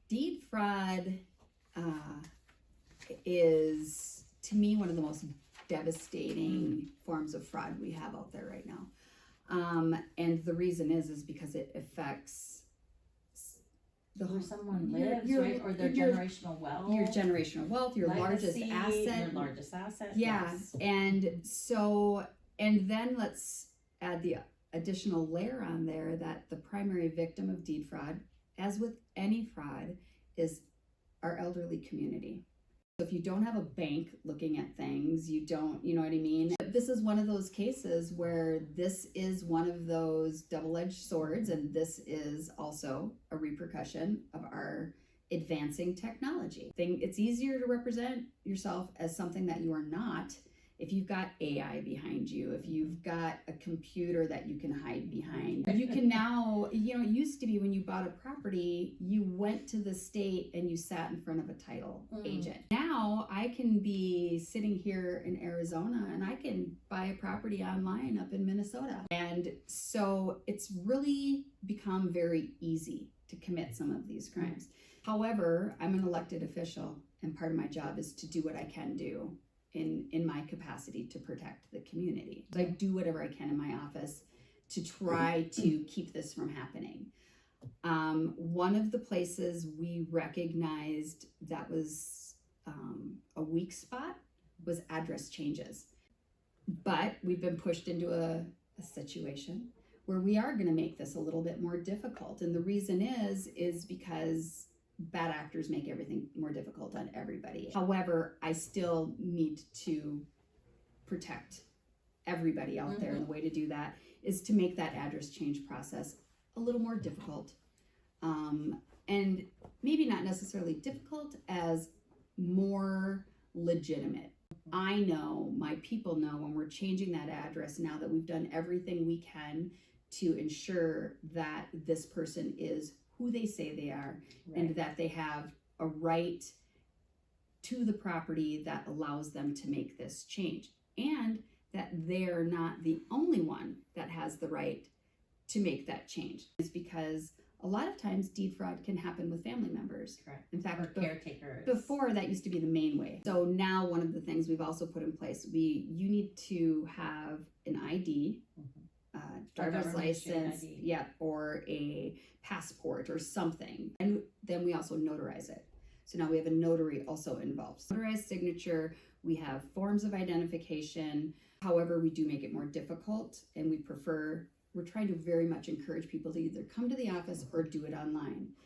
Deed fraud is, to me, one of the most devastating forms of fraud we have out there right now. And the reason is because it affects where someone lives, right? Or their generational wealth. Your generational wealth, your largest legacy, asset. Your largest asset. Yeah. Yes. And then let's add the additional layer on there that the primary victim of deed fraud, as with any fraud, is our elderly community. So if you don't have a bank looking at things, you don't, you know what I mean? This is one of those cases where this is one of those double-edged swords, and this is also a repercussion of our advancing technology. It's easier to represent yourself as something that you are not if you've got AI behind you, if you've got a computer that you can hide behind. You can now, it used to be when you bought a property, you went to the state and you sat in front of a title agent. Now I can be sitting here in Arizona and I can buy a property online up in Minnesota. And so it's really become very easy to commit some of these crimes. However, I'm an elected official, and part of my job is to do what I can do in my capacity to protect the community. So I do whatever I can in my office to try to keep this from happening. One of the places we recognized that was a weak spot was address changes. But we've been pushed into a situation where we are going to make this a little bit more difficult. And the reason is because bad actors make everything more difficult on everybody. However, I still need to protect everybody out there. And the way to do that is to make that address change process a little more difficult. And maybe not necessarily difficult, as more legitimate. I know, my people know, when we're changing that address, now that we've done everything we can to ensure that this person is who they say they are, right, and that they have a right to the property that allows them to make this change, and that they're not the only one that has the right to make that change. It's because a lot of times deed fraud can happen with family members. Correct. In fact, or caretakers. Before, that used to be the main way. So now one of the things we've also put in place, you need to have an ID, driver's license, ID. Or a passport or something. And then we also notarize it. So now we have a notary also involved. Notarized signature, we have forms of identification. However, we do make it more difficult, and we're trying to very much encourage people to either come to the office or do it online.